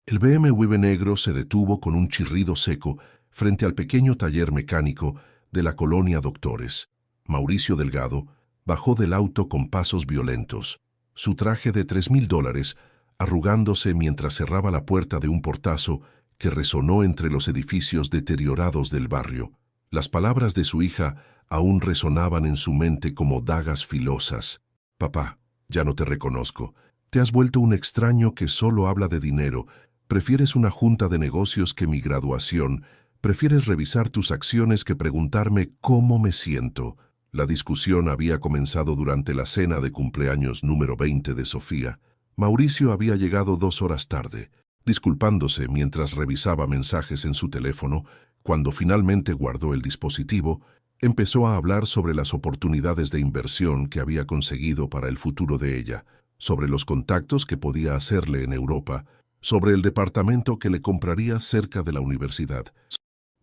El BMW negro se detuvo con un chirrido seco frente al pequeño taller mecánico de la colonia Doctores. Mauricio Delgado bajó del auto con pasos violentos, su traje de $3,000 arrugándose mientras cerraba la puerta de un portazo que resonó entre los edificios deteriorados del barrio. Las palabras de su hija aún resonaban en su mente como dagas filosas. «Papá, ya no te reconozco. Te has vuelto un extraño que solo habla de dinero. Prefieres una junta de negocios que mi graduación. Prefieres revisar tus acciones que preguntarme cómo me siento». La discusión había comenzado durante la cena de cumpleaños número 20 de Sofía. Mauricio había llegado 2 horas tarde, disculpándose mientras revisaba mensajes en su teléfono. Cuando finalmente guardó el dispositivo, empezó a hablar sobre las oportunidades de inversión que había conseguido para el futuro de ella, sobre los contactos que podía hacerle en Europa, sobre el departamento que le compraría cerca de la universidad.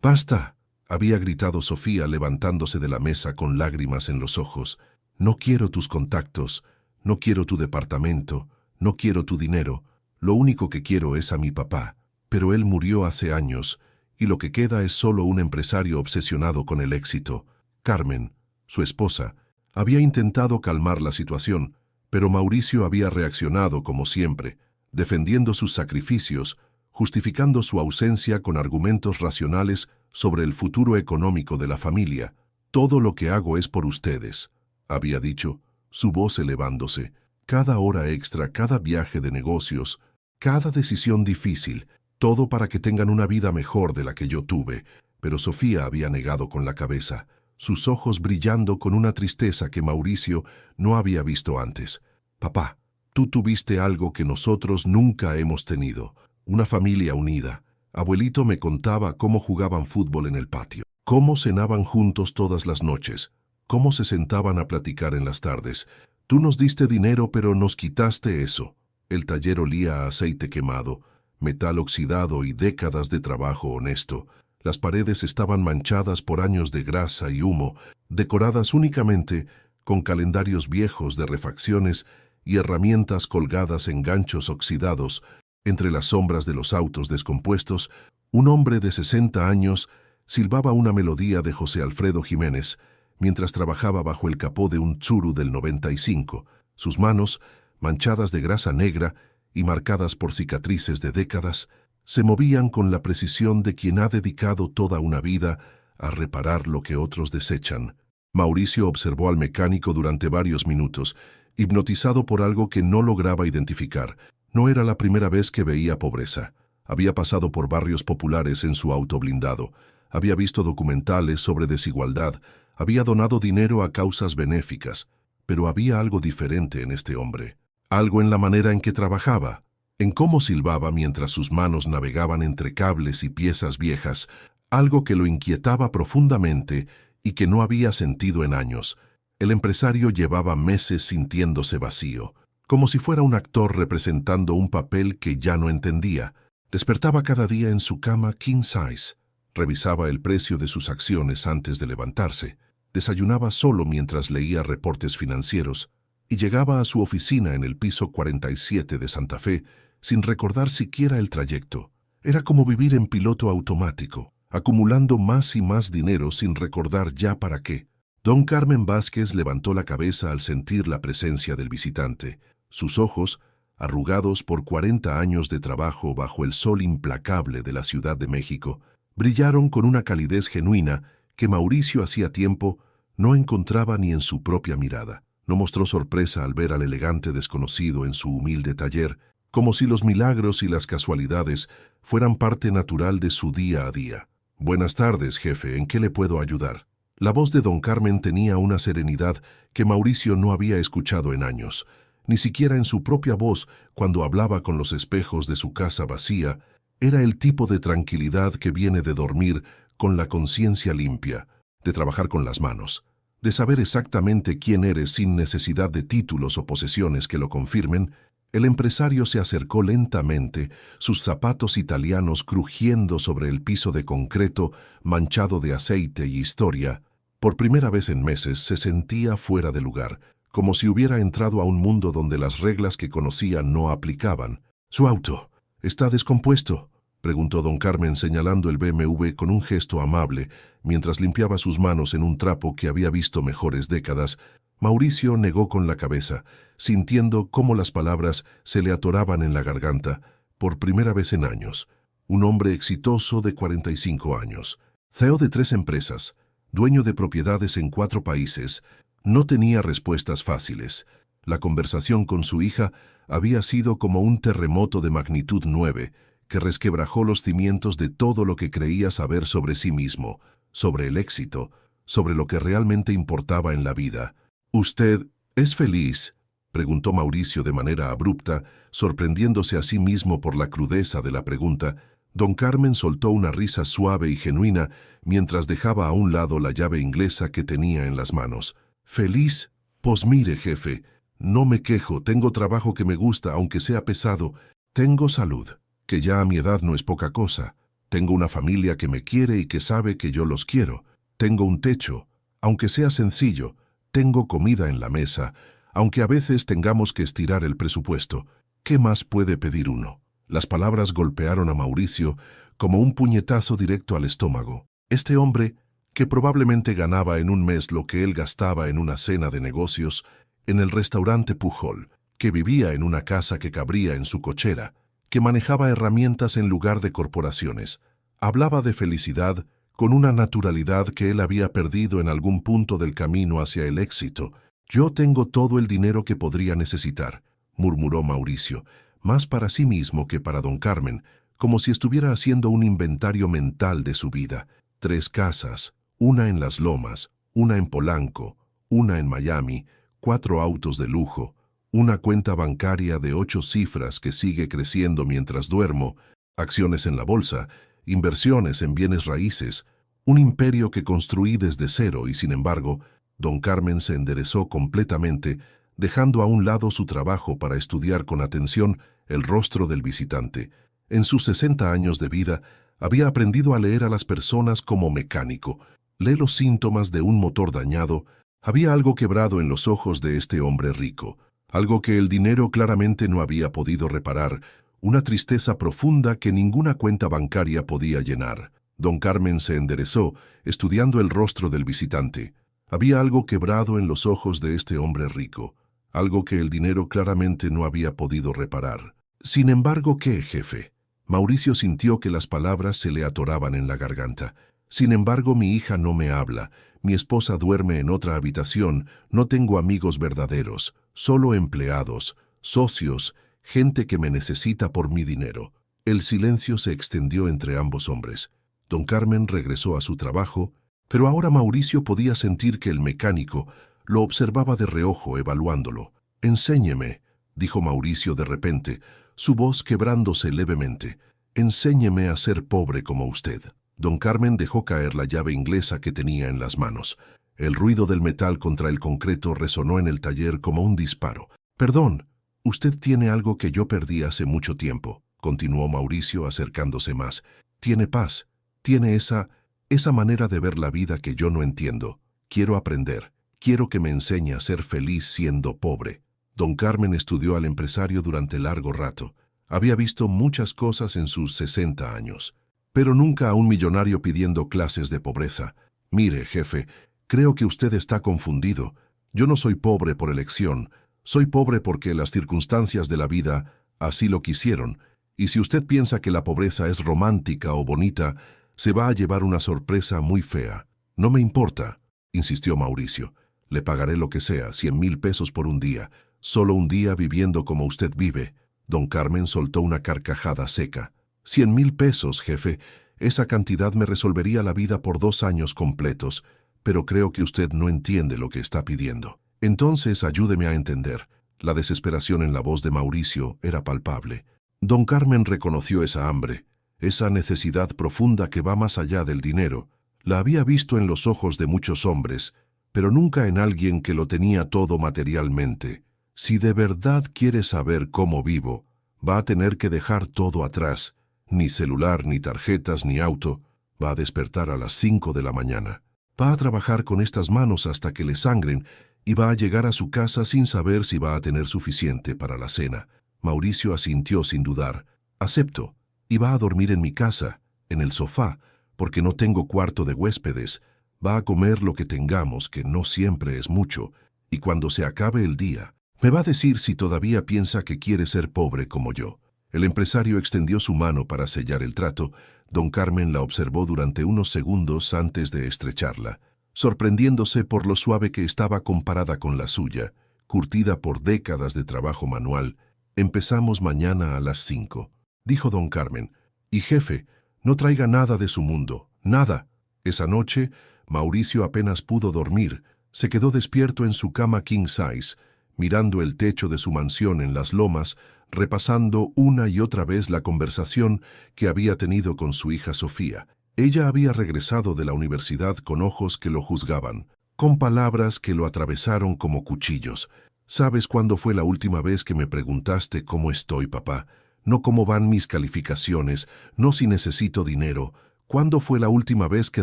«¡Basta!», había gritado Sofía levantándose de la mesa con lágrimas en los ojos. «No quiero tus contactos, no quiero tu departamento, no quiero tu dinero. Lo único que quiero es a mi papá, pero él murió hace años, y lo que queda es solo un empresario obsesionado con el éxito». Carmen, su esposa, había intentado calmar la situación, pero Mauricio había reaccionado como siempre, defendiendo sus sacrificios, justificando su ausencia con argumentos racionales sobre el futuro económico de la familia. «Todo lo que hago es por ustedes», había dicho, su voz elevándose. «Cada hora extra, cada viaje de negocios, cada decisión difícil, todo para que tengan una vida mejor de la que yo tuve». Pero Sofía había negado con la cabeza, sus ojos brillando con una tristeza que Mauricio no había visto antes. «Papá, tú tuviste algo que nosotros nunca hemos tenido, una familia unida. Abuelito me contaba cómo jugaban fútbol en el patio, cómo cenaban juntos todas las noches, cómo se sentaban a platicar en las tardes. Tú nos diste dinero, pero nos quitaste eso». El taller olía a aceite quemado, metal oxidado y décadas de trabajo honesto. Las paredes estaban manchadas por años de grasa y humo, decoradas únicamente con calendarios viejos de refacciones y herramientas colgadas en ganchos oxidados. Entre las sombras de los autos descompuestos, un hombre de 60 años silbaba una melodía de José Alfredo Jiménez mientras trabajaba bajo el capó de un Tsuru del 95. Sus manos, manchadas de grasa negra y marcadas por cicatrices de décadas, se movían con la precisión de quien ha dedicado toda una vida a reparar lo que otros desechan. Mauricio observó al mecánico durante varios minutos, hipnotizado por algo que no lograba identificar. No era la primera vez que veía pobreza. Había pasado por barrios populares en su auto blindado, había visto documentales sobre desigualdad, había donado dinero a causas benéficas, pero había algo diferente en este hombre. Algo en la manera en que trabajaba, en cómo silbaba mientras sus manos navegaban entre cables y piezas viejas, algo que lo inquietaba profundamente y que no había sentido en años. El empresario llevaba meses sintiéndose vacío, como si fuera un actor representando un papel que ya no entendía. Despertaba cada día en su cama king size, revisaba el precio de sus acciones antes de levantarse, desayunaba solo mientras leía reportes financieros y llegaba a su oficina en el piso 47 de Santa Fe sin recordar siquiera el trayecto. Era como vivir en piloto automático, acumulando más y más dinero sin recordar ya para qué. Don Carmen Vázquez levantó la cabeza al sentir la presencia del visitante. Sus ojos, arrugados por 40 años de trabajo bajo el sol implacable de la Ciudad de México, brillaron con una calidez genuina que Mauricio hacía tiempo no encontraba ni en su propia mirada. No mostró sorpresa al ver al elegante desconocido en su humilde taller, como si los milagros y las casualidades fueran parte natural de su día a día. «Buenas tardes, jefe, ¿en qué le puedo ayudar?». La voz de don Carmen tenía una serenidad que Mauricio no había escuchado en años. Ni siquiera en su propia voz, cuando hablaba con los espejos de su casa vacía, era el tipo de tranquilidad que viene de dormir con la conciencia limpia, de trabajar con las manos, de saber exactamente quién eres sin necesidad de títulos o posesiones que lo confirmen. El empresario se acercó lentamente, sus zapatos italianos crujiendo sobre el piso de concreto manchado de aceite y historia. Por primera vez en meses se sentía fuera de lugar, como si hubiera entrado a un mundo donde las reglas que conocía no aplicaban. «Su auto», ¿Está descompuesto?, preguntó don Carmen señalando el BMW con un gesto amable, mientras limpiaba sus manos en un trapo que había visto mejores décadas. Mauricio negó con la cabeza, sintiendo cómo las palabras se le atoraban en la garganta, por primera vez en años. Un hombre exitoso de 45 años, CEO de 3 empresas, dueño de propiedades en 4 países, no tenía respuestas fáciles. La conversación con su hija había sido como un terremoto de magnitud 9, que resquebrajó los cimientos de todo lo que creía saber sobre sí mismo, sobre el éxito, sobre lo que realmente importaba en la vida. «¿Usted es feliz?», preguntó Mauricio de manera abrupta, sorprendiéndose a sí mismo por la crudeza de la pregunta. Don Carmen soltó una risa suave y genuina mientras dejaba a un lado la llave inglesa que tenía en las manos. «¿Feliz? Pues mire, jefe, no me quejo, tengo trabajo que me gusta, aunque sea pesado. Tengo salud, que ya a mi edad no es poca cosa. Tengo una familia que me quiere y que sabe que yo los quiero. Tengo un techo, aunque sea sencillo. Tengo comida en la mesa, aunque a veces tengamos que estirar el presupuesto. ¿Qué más puede pedir uno?». Las palabras golpearon a Mauricio como un puñetazo directo al estómago. Este hombre, que probablemente ganaba en un mes lo que él gastaba en una cena de negocios en el restaurante Pujol, que vivía en una casa que cabría en su cochera, que manejaba herramientas en lugar de corporaciones, hablaba de felicidad con una naturalidad que él había perdido en algún punto del camino hacia el éxito. «Yo tengo todo el dinero que podría necesitar», murmuró Mauricio, más para sí mismo que para don Carmen, como si estuviera haciendo un inventario mental de su vida. 3 casas, una en Las Lomas, una en Polanco, una en Miami, 4 autos de lujo, una cuenta bancaria de 8 cifras que sigue creciendo mientras duermo, acciones en la bolsa, inversiones en bienes raíces, un imperio que construí desde cero y, sin embargo, don Carmen se enderezó completamente, dejando a un lado su trabajo para estudiar con atención el rostro del visitante. En sus 60 años de vida, había aprendido a leer a las personas como mecánico. Lee los síntomas de un motor dañado. Había algo quebrado en los ojos de este hombre rico, algo que el dinero claramente no había podido reparar, una tristeza profunda que ninguna cuenta bancaria podía llenar. Don Carmen se enderezó, estudiando el rostro del visitante. Había algo quebrado en los ojos de este hombre rico, algo que el dinero claramente no había podido reparar. «Sin embargo, ¿qué, jefe?». Mauricio sintió que las palabras se le atoraban en la garganta. «Sin embargo, mi hija no me habla, mi esposa duerme en otra habitación, no tengo amigos verdaderos, solo empleados, socios, gente que me necesita por mi dinero». El silencio se extendió entre ambos hombres. Don Carmen regresó a su trabajo, pero ahora Mauricio podía sentir que el mecánico lo observaba de reojo, evaluándolo. «Enséñeme», dijo Mauricio de repente, su voz quebrándose levemente. «Enséñeme a ser pobre como usted». Don Carmen dejó caer la llave inglesa que tenía en las manos. El ruido del metal contra el concreto resonó en el taller como un disparo. «Perdón, usted tiene algo que yo perdí hace mucho tiempo», continuó Mauricio acercándose más. «Tiene paz, tiene esa manera de ver la vida que yo no entiendo. Quiero aprender, quiero que me enseñe a ser feliz siendo pobre». Don Carmen estudió al empresario durante largo rato. Había visto muchas cosas en sus 60 años, pero nunca a un millonario pidiendo clases de pobreza. «Mire, jefe, creo que usted está confundido. Yo no soy pobre por elección. Soy pobre porque las circunstancias de la vida así lo quisieron. Y si usted piensa que la pobreza es romántica o bonita, se va a llevar una sorpresa muy fea». «No me importa», insistió Mauricio. «Le pagaré lo que sea, 100,000 pesos por un día. Solo un día viviendo como usted vive». Don Carmen soltó una carcajada seca. 100,000 pesos, jefe. Esa cantidad me resolvería la vida por 2 años completos, pero creo que usted no entiende lo que está pidiendo». «Entonces ayúdeme a entender». La desesperación en la voz de Mauricio era palpable. Don Carmen reconoció esa hambre, esa necesidad profunda que va más allá del dinero. La había visto en los ojos de muchos hombres, pero nunca en alguien que lo tenía todo materialmente. «Si de verdad quiere saber cómo vivo, va a tener que dejar todo atrás. Ni celular, ni tarjetas, ni auto. Va a despertar a las 5 de la mañana. Va a trabajar con estas manos hasta que le sangren y va a llegar a su casa sin saber si va a tener suficiente para la cena». Mauricio asintió sin dudar. Acepto. Y va a dormir en mi casa, en el sofá, porque no tengo cuarto de huéspedes. Va a comer lo que tengamos, que no siempre es mucho, y cuando se acabe el día, me va a decir si todavía piensa que quiere ser pobre como yo. El empresario extendió su mano para sellar el trato. Don Carmen la observó durante unos segundos antes de estrecharla, sorprendiéndose por lo suave que estaba comparada con la suya, curtida por décadas de trabajo manual. Empezamos mañana a las 5, dijo don Carmen. Y jefe, no traiga nada de su mundo, nada. Esa noche, Mauricio apenas pudo dormir. Se quedó despierto en su cama king size, mirando el techo de su mansión en Las Lomas, repasando una y otra vez la conversación que había tenido con su hija Sofía. Ella había regresado de la universidad con ojos que lo juzgaban, con palabras que lo atravesaron como cuchillos. ¿Sabes cuándo fue la última vez que me preguntaste cómo estoy, papá? No cómo van mis calificaciones, no si necesito dinero. ¿Cuándo fue la última vez que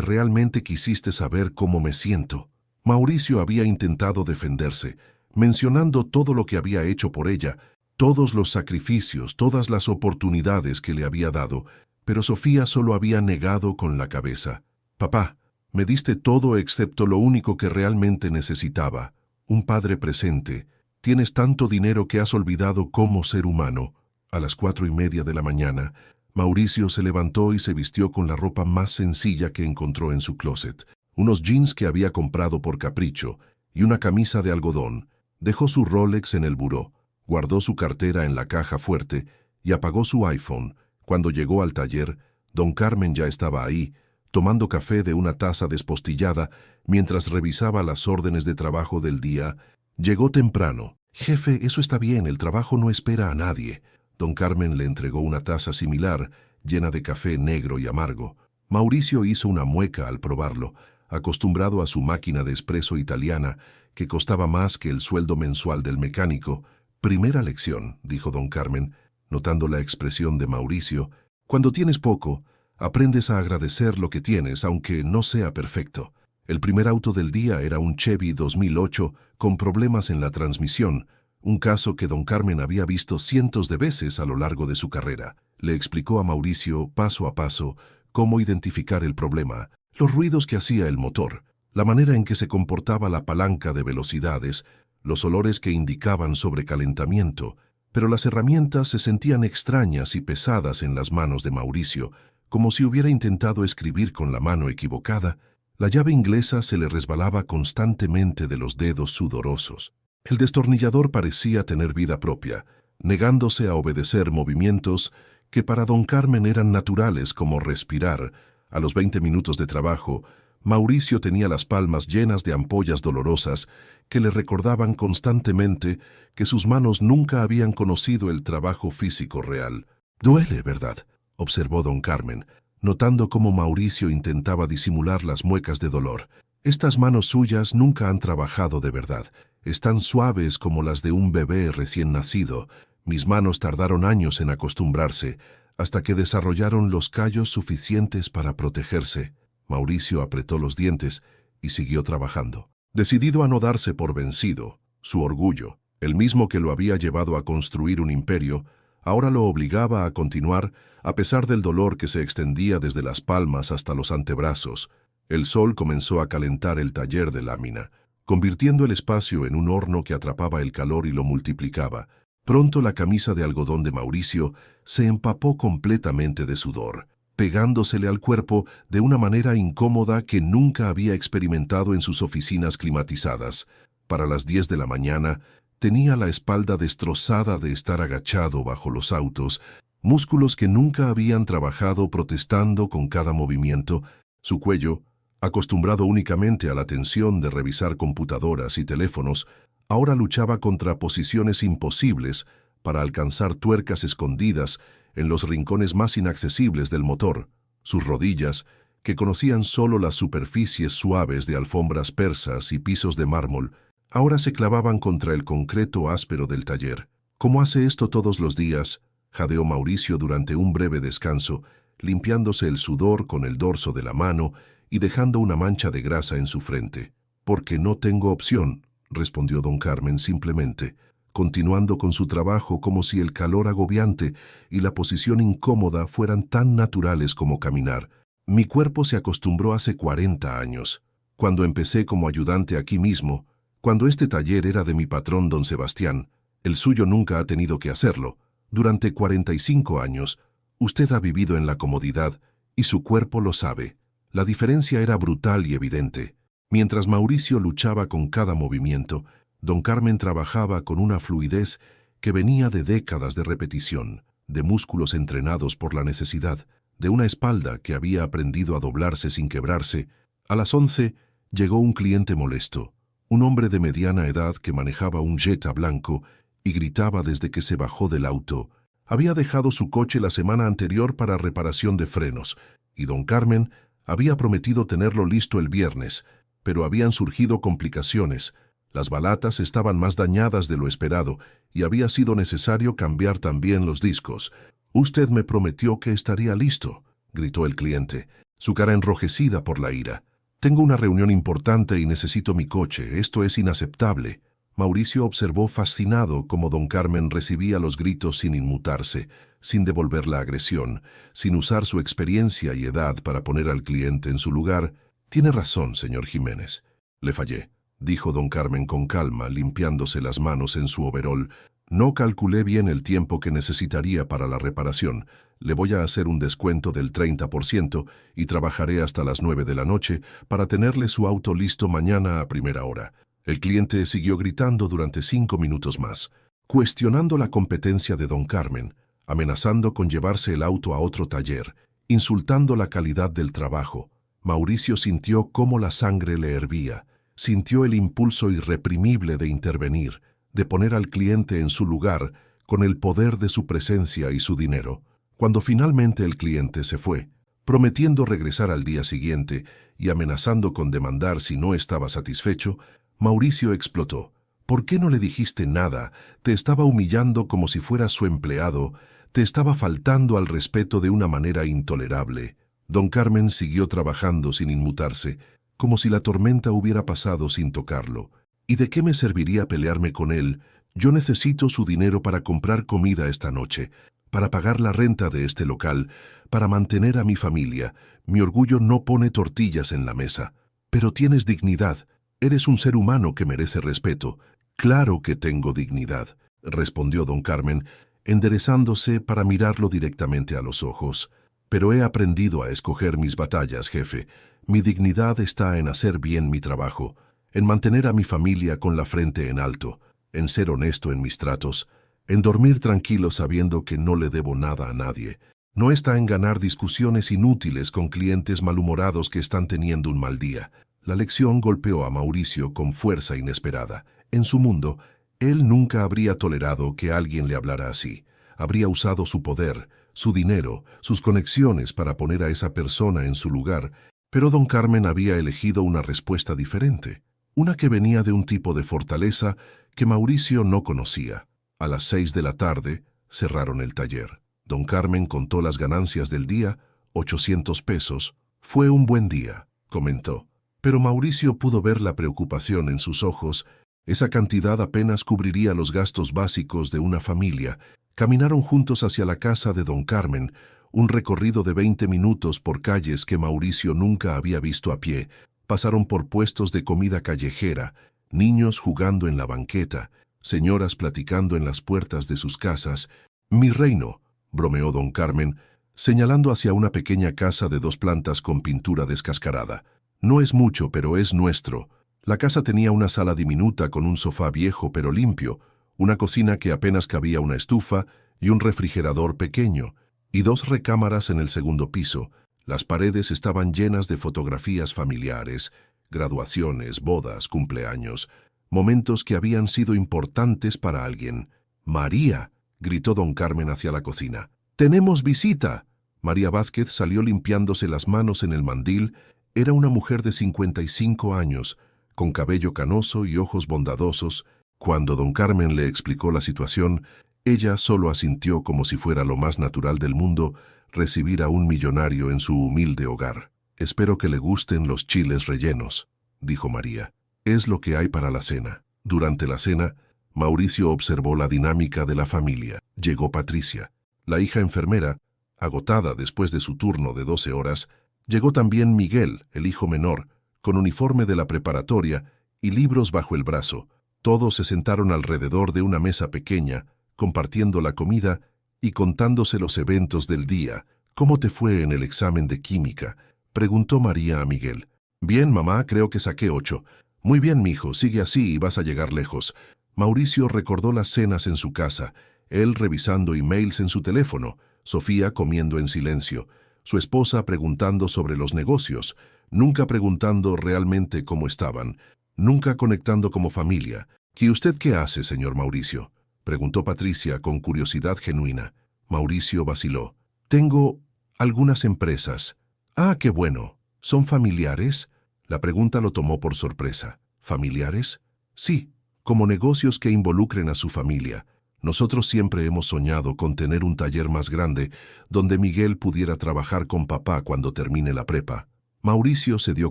realmente quisiste saber cómo me siento? Mauricio había intentado defenderse, mencionando todo lo que había hecho por ella, todos los sacrificios, todas las oportunidades que le había dado, pero Sofía solo había negado con la cabeza. Papá, me diste todo excepto lo único que realmente necesitaba, un padre presente. Tienes tanto dinero que has olvidado cómo ser humano. A las 4:30 de la mañana, Mauricio se levantó y se vistió con la ropa más sencilla que encontró en su closet, unos jeans que había comprado por capricho y una camisa de algodón. Dejó su Rolex en el buró, guardó su cartera en la caja fuerte y apagó su iPhone. Cuando llegó al taller, don Carmen ya estaba ahí, tomando café de una taza despostillada mientras revisaba las órdenes de trabajo del día. Llegó temprano. Jefe, eso está bien, el trabajo no espera a nadie. Don Carmen le entregó una taza similar, llena de café negro y amargo. Mauricio hizo una mueca al probarlo, acostumbrado a su máquina de espresso italiana, que costaba más que el sueldo mensual del mecánico. Primera lección, dijo don Carmen, notando la expresión de Mauricio. Cuando tienes poco, aprendes a agradecer lo que tienes, aunque no sea perfecto. El primer auto del día era un Chevy 2008 con problemas en la transmisión, un caso que don Carmen había visto cientos de veces a lo largo de su carrera. Le explicó a Mauricio, paso a paso, cómo identificar el problema, los ruidos que hacía el motor, la manera en que se comportaba la palanca de velocidades, los olores que indicaban sobrecalentamiento, pero las herramientas se sentían extrañas y pesadas en las manos de Mauricio, como si hubiera intentado escribir con la mano equivocada. La llave inglesa se le resbalaba constantemente de los dedos sudorosos. El destornillador parecía tener vida propia, negándose a obedecer movimientos que para don Carmen eran naturales como respirar. A los 20 minutos de trabajo, Mauricio tenía las palmas llenas de ampollas dolorosas que le recordaban constantemente que sus manos nunca habían conocido el trabajo físico real. «Duele, ¿verdad?», observó don Carmen, notando cómo Mauricio intentaba disimular las muecas de dolor. «Estas manos suyas nunca han trabajado de verdad. Están suaves como las de un bebé recién nacido. Mis manos tardaron años en acostumbrarse, hasta que desarrollaron los callos suficientes para protegerse». Mauricio apretó los dientes y siguió trabajando, decidido a no darse por vencido. Su orgullo, el mismo que lo había llevado a construir un imperio, ahora lo obligaba a continuar a pesar del dolor que se extendía desde las palmas hasta los antebrazos. El sol comenzó a calentar el taller de lámina, convirtiendo el espacio en un horno que atrapaba el calor y lo multiplicaba. Pronto la camisa de algodón de Mauricio se empapó completamente de sudor, pegándosele al cuerpo de una manera incómoda que nunca había experimentado en sus oficinas climatizadas. Para las 10 de la mañana, tenía la espalda destrozada de estar agachado bajo los autos, músculos que nunca habían trabajado protestando con cada movimiento. Su cuello, acostumbrado únicamente a la tensión de revisar computadoras y teléfonos, ahora luchaba contra posiciones imposibles para alcanzar tuercas escondidas en los rincones más inaccesibles del motor. Sus rodillas, que conocían solo las superficies suaves de alfombras persas y pisos de mármol, ahora se clavaban contra el concreto áspero del taller. «¿Cómo hace esto todos los días?», jadeó Mauricio durante un breve descanso, limpiándose el sudor con el dorso de la mano y dejando una mancha de grasa en su frente. «Porque no tengo opción», respondió don Carmen simplemente. continuando con su trabajo como si el calor agobiante y la posición incómoda fueran tan naturales como caminar. Mi cuerpo se acostumbró hace 40 años, cuando empecé como ayudante aquí mismo, cuando este taller era de mi patrón don Sebastián. El suyo nunca ha tenido que hacerlo. Durante 45 años, usted ha vivido en la comodidad y su cuerpo lo sabe. La diferencia era brutal y evidente. Mientras Mauricio luchaba con cada movimiento, don Carmen trabajaba con una fluidez que venía de décadas de repetición, de músculos entrenados por la necesidad, de una espalda que había aprendido a doblarse sin quebrarse. A las 11 llegó un cliente molesto, un hombre de mediana edad que manejaba un Jetta blanco y gritaba desde que se bajó del auto. Había dejado su coche la semana anterior para reparación de frenos, y don Carmen había prometido tenerlo listo el viernes, pero habían surgido complicaciones. Las balatas estaban más dañadas de lo esperado y había sido necesario cambiar también los discos. «Usted me prometió que estaría listo», gritó el cliente, su cara enrojecida por la ira. «Tengo una reunión importante y necesito mi coche. Esto es inaceptable». Mauricio observó fascinado cómo don Carmen recibía los gritos sin inmutarse, sin devolver la agresión, sin usar su experiencia y edad para poner al cliente en su lugar. «Tiene razón, señor Jiménez. Le fallé», dijo don Carmen con calma, limpiándose las manos en su overol. «No calculé bien el tiempo que necesitaría para la reparación. Le voy a hacer un descuento del 30% y trabajaré hasta las 9 de la noche para tenerle su auto listo mañana a primera hora». El cliente siguió gritando durante 5 minutos más, cuestionando la competencia de don Carmen, amenazando con llevarse el auto a otro taller, insultando la calidad del trabajo. Mauricio sintió cómo la sangre le hervía, sintió el impulso irreprimible de intervenir, de poner al cliente en su lugar con el poder de su presencia y su dinero. Cuando finalmente el cliente se fue, prometiendo regresar al día siguiente y amenazando con demandar si no estaba satisfecho, Mauricio explotó. «¿Por qué no le dijiste nada? Te estaba humillando como si fueras su empleado, te estaba faltando al respeto de una manera intolerable». Don Carmen siguió trabajando sin inmutarse, como si la tormenta hubiera pasado sin tocarlo. «¿Y de qué me serviría pelearme con él? Yo necesito su dinero para comprar comida esta noche, para pagar la renta de este local, para mantener a mi familia. Mi orgullo no pone tortillas en la mesa. Pero tienes dignidad. Eres un ser humano que merece respeto». «Claro que tengo dignidad», respondió don Carmen, enderezándose para mirarlo directamente a los ojos. «Pero he aprendido a escoger mis batallas, jefe. Mi dignidad está en hacer bien mi trabajo, en mantener a mi familia con la frente en alto, en ser honesto en mis tratos, en dormir tranquilo sabiendo que no le debo nada a nadie. No está en ganar discusiones inútiles con clientes malhumorados que están teniendo un mal día». La lección golpeó a Mauricio con fuerza inesperada. En su mundo, él nunca habría tolerado que alguien le hablara así. Habría usado su poder, su dinero, sus conexiones para poner a esa persona en su lugar, pero don Carmen había elegido una respuesta diferente, una que venía de un tipo de fortaleza que Mauricio no conocía. A las 6 de la tarde cerraron el taller. Don Carmen contó las ganancias del día, 800 pesos. «Fue un buen día», comentó. Pero Mauricio pudo ver la preocupación en sus ojos. Esa cantidad apenas cubriría los gastos básicos de una familia. Caminaron juntos hacia la casa de don Carmen, un recorrido de 20 minutos por calles que Mauricio nunca había visto a pie. Pasaron por puestos de comida callejera, niños jugando en la banqueta, señoras platicando en las puertas de sus casas. «Mi reino», bromeó don Carmen, señalando hacia una pequeña casa de 2 plantas con pintura descascarada. «No es mucho, pero es nuestro». La casa tenía una sala diminuta con un sofá viejo pero limpio, una cocina que apenas cabía una estufa y un refrigerador pequeño, y 2 recámaras en el segundo piso. Las paredes estaban llenas de fotografías familiares, graduaciones, bodas, cumpleaños, momentos que habían sido importantes para alguien. «María», gritó don Carmen hacia la cocina. «¡Tenemos visita!». María Vázquez salió limpiándose las manos en el mandil. Era una mujer de 55 años, con cabello canoso y ojos bondadosos. Cuando don Carmen le explicó la situación, ella solo asintió como si fuera lo más natural del mundo recibir a un millonario en su humilde hogar. «Espero que le gusten los chiles rellenos», dijo María. «Es lo que hay para la cena». Durante la cena, Mauricio observó la dinámica de la familia. Llegó Patricia, la hija enfermera, agotada después de su turno de 12 horas. Llegó también Miguel, el hijo menor, con uniforme de la preparatoria y libros bajo el brazo. Todos se sentaron alrededor de una mesa pequeña, compartiendo la comida y contándose los eventos del día. «¿Cómo te fue en el examen de química?», preguntó María a Miguel. «Bien, mamá, creo que saqué 8. Muy bien, mijo, sigue así y vas a llegar lejos». Mauricio recordó las cenas en su casa, él revisando emails en su teléfono, Sofía comiendo en silencio, su esposa preguntando sobre los negocios, nunca preguntando realmente cómo estaban, nunca conectando como familia. «¿Y usted qué hace, señor Mauricio?», preguntó Patricia con curiosidad genuina. Mauricio vaciló. «Tengo algunas empresas». «Ah, qué bueno. ¿Son familiares?». La pregunta lo tomó por sorpresa. ¿Familiares? Sí, como negocios que involucren a su familia. Nosotros siempre hemos soñado con tener un taller más grande donde Miguel pudiera trabajar con papá cuando termine la prepa. Mauricio se dio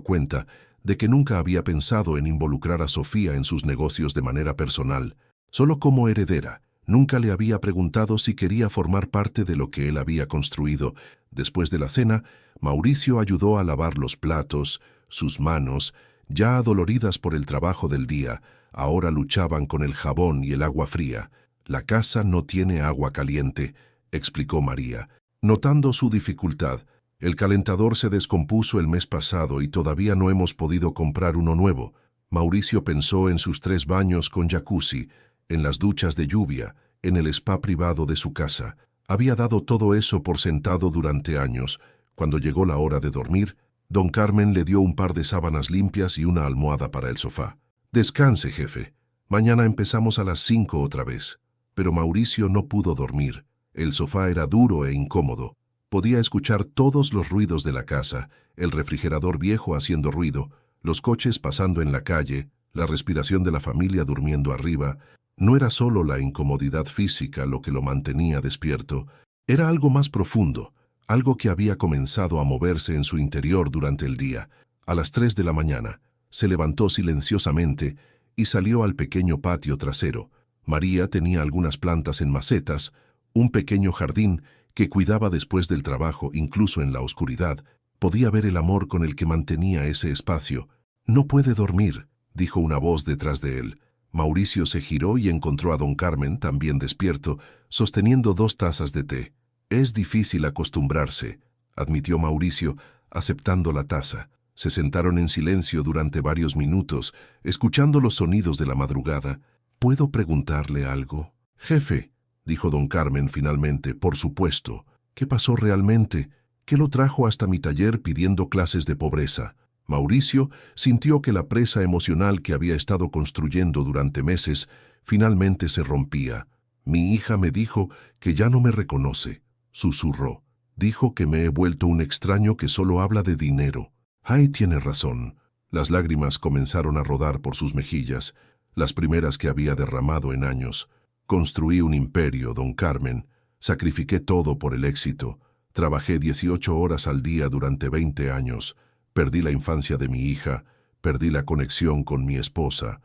cuenta de que nunca había pensado en involucrar a Sofía en sus negocios de manera personal, solo como heredera. Nunca le había preguntado si quería formar parte de lo que él había construido. Después de la cena, Mauricio ayudó a lavar los platos. Sus manos, ya adoloridas por el trabajo del día, ahora luchaban con el jabón y el agua fría. «La casa no tiene agua caliente», explicó María, notando su dificultad. «El calentador se descompuso el mes pasado y todavía no hemos podido comprar uno nuevo». Mauricio pensó en sus 3 baños con jacuzzi, en las duchas de lluvia, en el spa privado de su casa. Había dado todo eso por sentado durante años. Cuando llegó la hora de dormir, don Carmen le dio un par de sábanas limpias y una almohada para el sofá. «Descanse, jefe. Mañana empezamos a las 5 otra vez». Pero Mauricio no pudo dormir. El sofá era duro e incómodo. Podía escuchar todos los ruidos de la casa, el refrigerador viejo haciendo ruido, los coches pasando en la calle, la respiración de la familia durmiendo arriba. No era solo la incomodidad física lo que lo mantenía despierto, era algo más profundo, algo que había comenzado a moverse en su interior durante el día. A las 3 de la mañana, se levantó silenciosamente y salió al pequeño patio trasero. María tenía algunas plantas en macetas, un pequeño jardín que cuidaba después del trabajo, incluso en la oscuridad. Podía ver el amor con el que mantenía ese espacio. «No puede dormir», dijo una voz detrás de él. Mauricio se giró y encontró a don Carmen, también despierto, sosteniendo 2 tazas de té. «Es difícil acostumbrarse», admitió Mauricio, aceptando la taza. Se sentaron en silencio durante varios minutos, escuchando los sonidos de la madrugada. «¿Puedo preguntarle algo?» «Jefe», dijo don Carmen finalmente, «por supuesto. ¿Qué pasó realmente? ¿Qué lo trajo hasta mi taller pidiendo clases de pobreza?» Mauricio sintió que la presa emocional que había estado construyendo durante meses finalmente se rompía. «Mi hija me dijo que ya no me reconoce», susurró. «Dijo que me he vuelto un extraño que solo habla de dinero». «Ay, tiene razón». Las lágrimas comenzaron a rodar por sus mejillas, las primeras que había derramado en años. «Construí un imperio, don Carmen. Sacrifiqué todo por el éxito. Trabajé 18 horas al día durante 20 años. Perdí la infancia de mi hija, perdí la conexión con mi esposa,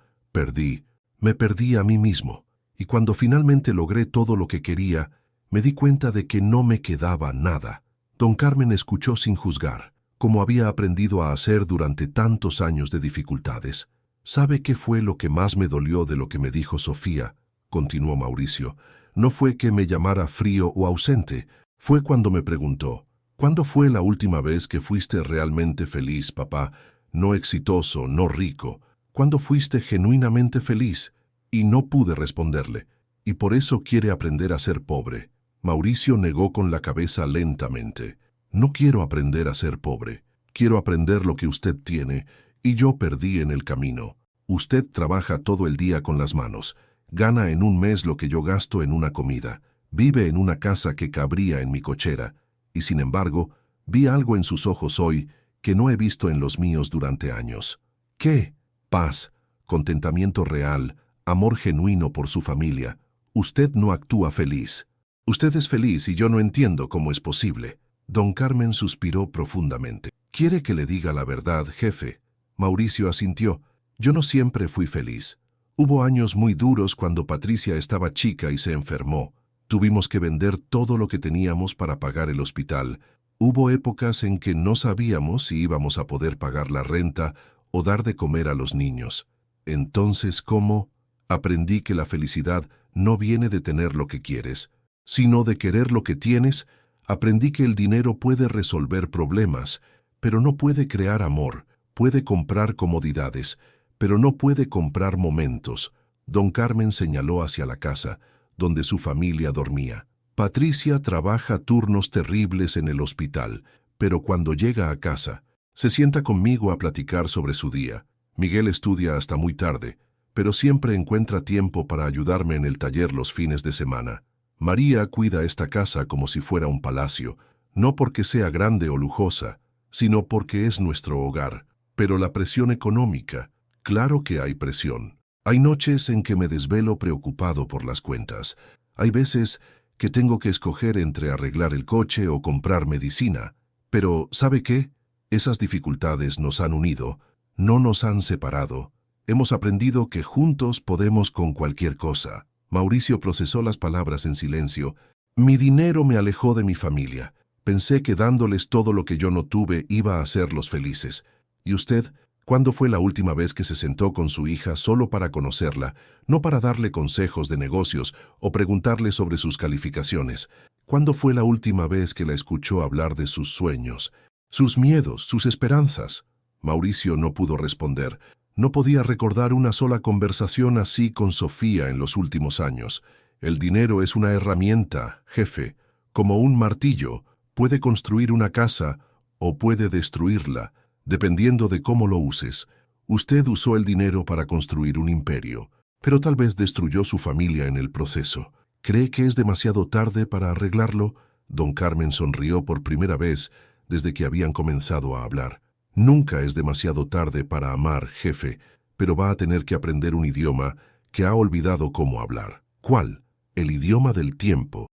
me perdí a mí mismo. Y cuando finalmente logré todo lo que quería, me di cuenta de que no me quedaba nada». Don Carmen escuchó sin juzgar, como había aprendido a hacer durante tantos años de dificultades. «¿Sabe qué fue lo que más me dolió de lo que me dijo Sofía?», continuó Mauricio. «No fue que me llamara frío o ausente, fue cuando me preguntó, ¿cuándo fue la última vez que fuiste realmente feliz, papá? No exitoso, no rico. ¿Cuándo fuiste genuinamente feliz?» Y no pude responderle. «Y por eso quiere aprender a ser pobre». Mauricio negó con la cabeza lentamente. «No quiero aprender a ser pobre. Quiero aprender lo que usted tiene, y yo perdí en el camino. Usted trabaja todo el día con las manos. Gana en un mes lo que yo gasto en una comida. Vive en una casa que cabría en mi cochera. Y sin embargo, vi algo en sus ojos hoy que no he visto en los míos durante años». «¿Qué?». «Paz, contentamiento real, amor genuino por su familia. Usted no actúa feliz. Usted es feliz y yo no entiendo cómo es posible». Don Carmen suspiró profundamente. «¿Quiere que le diga la verdad, jefe?». Mauricio asintió. «Yo no siempre fui feliz. Hubo años muy duros cuando Patricia estaba chica y se enfermó. Tuvimos que vender todo lo que teníamos para pagar el hospital. Hubo épocas en que no sabíamos si íbamos a poder pagar la renta o dar de comer a los niños. Entonces, ¿cómo? Aprendí que la felicidad no viene de tener lo que quieres, sino de querer lo que tienes. Aprendí que el dinero puede resolver problemas, pero no puede crear amor. Puede comprar comodidades, pero no puede comprar momentos. Don Carmen señaló hacia la casa, donde su familia dormía. Patricia trabaja turnos terribles en el hospital, pero cuando llega a casa, se sienta conmigo a platicar sobre su día. Miguel estudia hasta muy tarde, pero siempre encuentra tiempo para ayudarme en el taller los fines de semana. María cuida esta casa como si fuera un palacio, no porque sea grande o lujosa, sino porque es nuestro hogar. Pero la presión económica, claro que hay presión. Hay noches en que me desvelo preocupado por las cuentas. Hay veces que tengo que escoger entre arreglar el coche o comprar medicina. Pero, ¿sabe qué? Esas dificultades nos han unido, no nos han separado. Hemos aprendido que juntos podemos con cualquier cosa. Mauricio procesó las palabras en silencio. Mi dinero me alejó de mi familia. Pensé que dándoles todo lo que yo no tuve iba a hacerlos felices. ¿Y usted? ¿Cuándo fue la última vez que se sentó con su hija solo para conocerla, no para darle consejos de negocios o preguntarle sobre sus calificaciones? ¿Cuándo fue la última vez que la escuchó hablar de sus sueños, sus miedos, sus esperanzas? Mauricio no pudo responder. No podía recordar una sola conversación así con Sofía en los últimos años. El dinero es una herramienta, jefe. Como un martillo, puede construir una casa o puede destruirla, dependiendo de cómo lo uses. Usted usó el dinero para construir un imperio, pero tal vez destruyó su familia en el proceso. ¿Cree que es demasiado tarde para arreglarlo? Don Carmen sonrió por primera vez desde que habían comenzado a hablar. Nunca es demasiado tarde para amar, jefe, pero va a tener que aprender un idioma que ha olvidado cómo hablar. ¿Cuál? El idioma del tiempo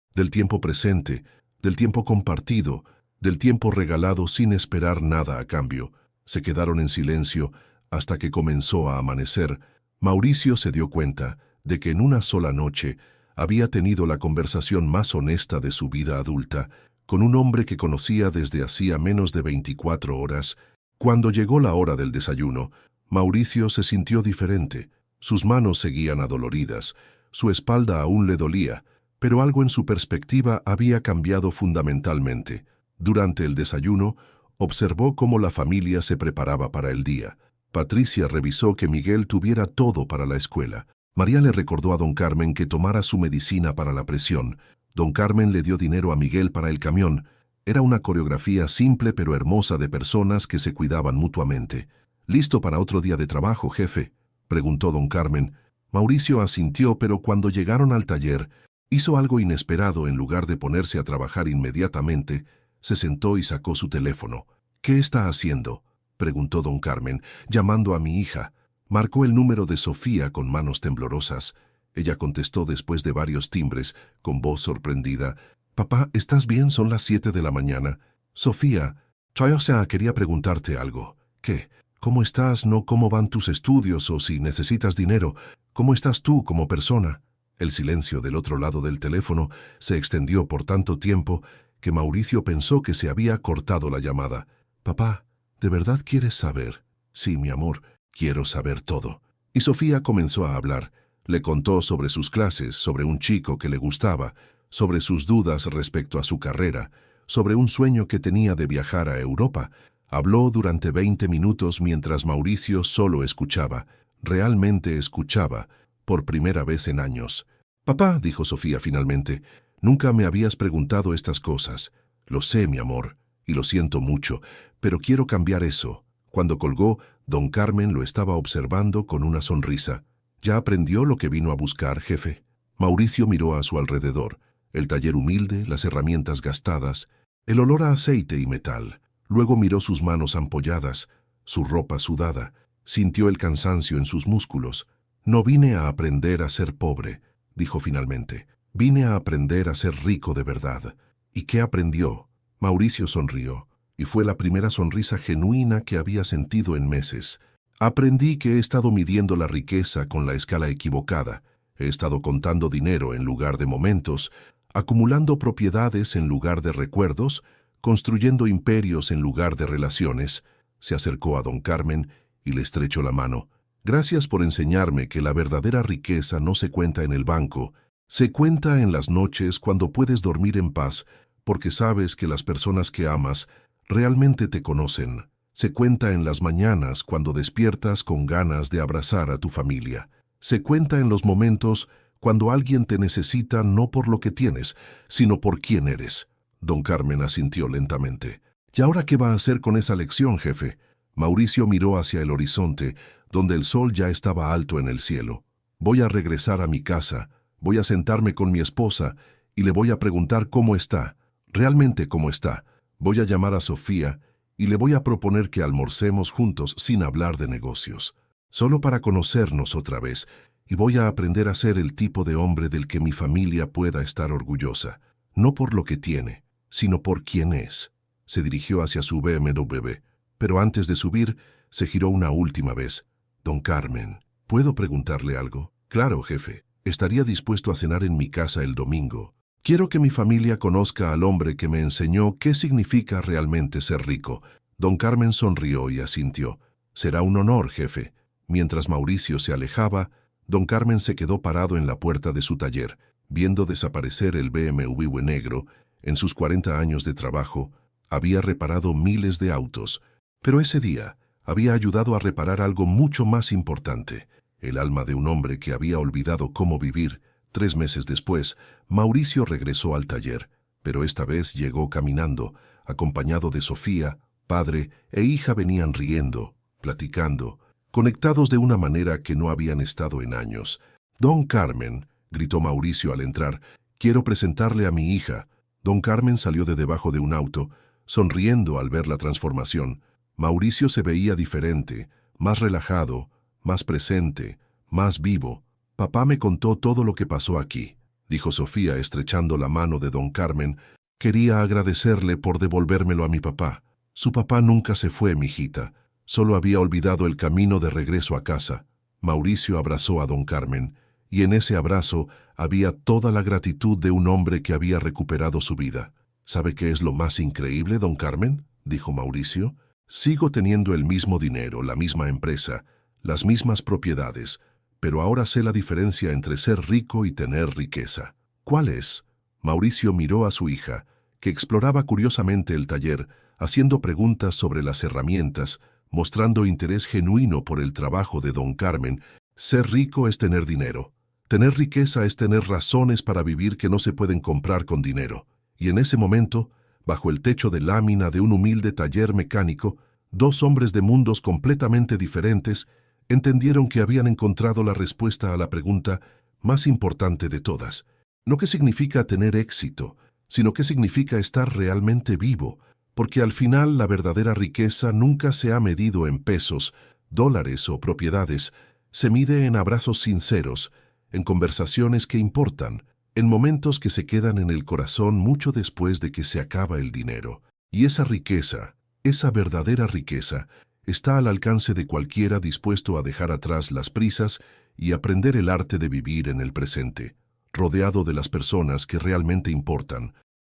presente, del tiempo compartido, del tiempo regalado sin esperar nada a cambio. Se quedaron en silencio hasta que comenzó a amanecer. Mauricio se dio cuenta de que en una sola noche había tenido la conversación más honesta de su vida adulta, con un hombre que conocía desde hacía menos de 24 horas. Cuando llegó la hora del desayuno, Mauricio se sintió diferente. Sus manos seguían adoloridas, su espalda aún le dolía, pero algo en su perspectiva había cambiado fundamentalmente. Durante el desayuno, observó cómo la familia se preparaba para el día. Patricia revisó que Miguel tuviera todo para la escuela. María le recordó a don Carmen que tomara su medicina para la presión. Don Carmen le dio dinero a Miguel para el camión. Era una coreografía simple pero hermosa de personas que se cuidaban mutuamente. ¿Listo para otro día de trabajo, jefe?, preguntó don Carmen. Mauricio asintió, pero cuando llegaron al taller, hizo algo inesperado. En lugar de ponerse a trabajar inmediatamente, se sentó y sacó su teléfono. ¿Qué está haciendo?, preguntó don Carmen. Llamando a mi hija. Marcó el número de Sofía con manos temblorosas. Ella contestó después de varios timbres, con voz sorprendida. Papá, ¿estás bien? Son las 7 de la mañana. Sofía, quería preguntarte algo. ¿Qué? ¿Cómo estás? No cómo van tus estudios o si necesitas dinero. ¿Cómo estás tú como persona? El silencio del otro lado del teléfono se extendió por tanto tiempo que Mauricio pensó que se había cortado la llamada. Papá, ¿de verdad quieres saber? Sí, mi amor, quiero saber todo. Y Sofía comenzó a hablar. Le contó sobre sus clases, sobre un chico que le gustaba, sobre sus dudas respecto a su carrera, sobre un sueño que tenía de viajar a Europa. Habló durante 20 minutos mientras Mauricio solo escuchaba. Realmente escuchaba, por primera vez en años. Papá, dijo Sofía finalmente, nunca me habías preguntado estas cosas. Lo sé, mi amor, y lo siento mucho, pero quiero cambiar eso. Cuando colgó, don Carmen lo estaba observando con una sonrisa. ¿Ya aprendió lo que vino a buscar, jefe? Mauricio miró a su alrededor. El taller humilde, las herramientas gastadas, el olor a aceite y metal. Luego miró sus manos ampolladas, su ropa sudada. Sintió el cansancio en sus músculos. No vine a aprender a ser pobre, dijo finalmente. Vine a aprender a ser rico de verdad. ¿Y qué aprendió? Mauricio sonrió, y fue la primera sonrisa genuina que había sentido en meses. Aprendí que he estado midiendo la riqueza con la escala equivocada. He estado contando dinero en lugar de momentos, acumulando propiedades en lugar de recuerdos, construyendo imperios en lugar de relaciones. Se acercó a don Carmen y le estrechó la mano. Gracias por enseñarme que la verdadera riqueza no se cuenta en el banco, se cuenta en las noches cuando puedes dormir en paz, porque sabes que las personas que amas realmente te conocen. Se cuenta en las mañanas cuando despiertas con ganas de abrazar a tu familia. Se cuenta en los momentos cuando alguien te necesita no por lo que tienes, sino por quién eres. Don Carmen asintió lentamente. ¿Y ahora qué va a hacer con esa lección, jefe? Mauricio miró hacia el horizonte, donde el sol ya estaba alto en el cielo. Voy a regresar a mi casa, voy a sentarme con mi esposa y le voy a preguntar cómo está, realmente cómo está. Voy a llamar a Sofía y le voy a proponer que almorcemos juntos sin hablar de negocios, solo para conocernos otra vez, y voy a aprender a ser el tipo de hombre del que mi familia pueda estar orgullosa, no por lo que tiene, sino por quién es. Se dirigió hacia su BMW, pero antes de subir, se giró una última vez. Don Carmen, ¿puedo preguntarle algo? Claro, jefe. Estaría dispuesto a cenar en mi casa el domingo. Quiero que mi familia conozca al hombre que me enseñó qué significa realmente ser rico. Don Carmen sonrió y asintió. Será un honor, jefe. Mientras Mauricio se alejaba, don Carmen se quedó parado en la puerta de su taller, viendo desaparecer el BMW negro. En sus 40 años de trabajo, había reparado miles de autos, pero ese día había ayudado a reparar algo mucho más importante, el alma de un hombre que había olvidado cómo vivir. 3 meses después, Mauricio regresó al taller, pero esta vez llegó caminando, acompañado de Sofía. Padre e hija venían riendo, platicando, conectados de una manera que no habían estado en años. «Don Carmen», gritó Mauricio al entrar, «quiero presentarle a mi hija». Don Carmen salió de debajo de un auto, sonriendo al ver la transformación. Mauricio se veía diferente, más relajado, más presente, más vivo. «Papá me contó todo lo que pasó aquí», dijo Sofía estrechando la mano de don Carmen. «Quería agradecerle por devolvérmelo a mi papá. Su papá nunca se fue, mijita. Solo había olvidado el camino de regreso a casa». Mauricio abrazó a don Carmen, y en ese abrazo había toda la gratitud de un hombre que había recuperado su vida. «¿Sabe qué es lo más increíble, don Carmen?», dijo Mauricio. «Sigo teniendo el mismo dinero, la misma empresa, las mismas propiedades, pero ahora sé la diferencia entre ser rico y tener riqueza». «¿Cuál es?». Mauricio miró a su hija, que exploraba curiosamente el taller, haciendo preguntas sobre las herramientas, mostrando interés genuino por el trabajo de don Carmen. «Ser rico es tener dinero. Tener riqueza es tener razones para vivir que no se pueden comprar con dinero». Y en ese momento, bajo el techo de lámina de un humilde taller mecánico, 2 hombres de mundos completamente diferentes entendieron que habían encontrado la respuesta a la pregunta más importante de todas. No qué significa tener éxito, sino qué significa estar realmente vivo, porque al final la verdadera riqueza nunca se ha medido en pesos, dólares o propiedades, se mide en abrazos sinceros, en conversaciones que importan, en momentos que se quedan en el corazón mucho después de que se acaba el dinero. Y esa riqueza, esa verdadera riqueza, está al alcance de cualquiera dispuesto a dejar atrás las prisas y aprender el arte de vivir en el presente, rodeado de las personas que realmente importan,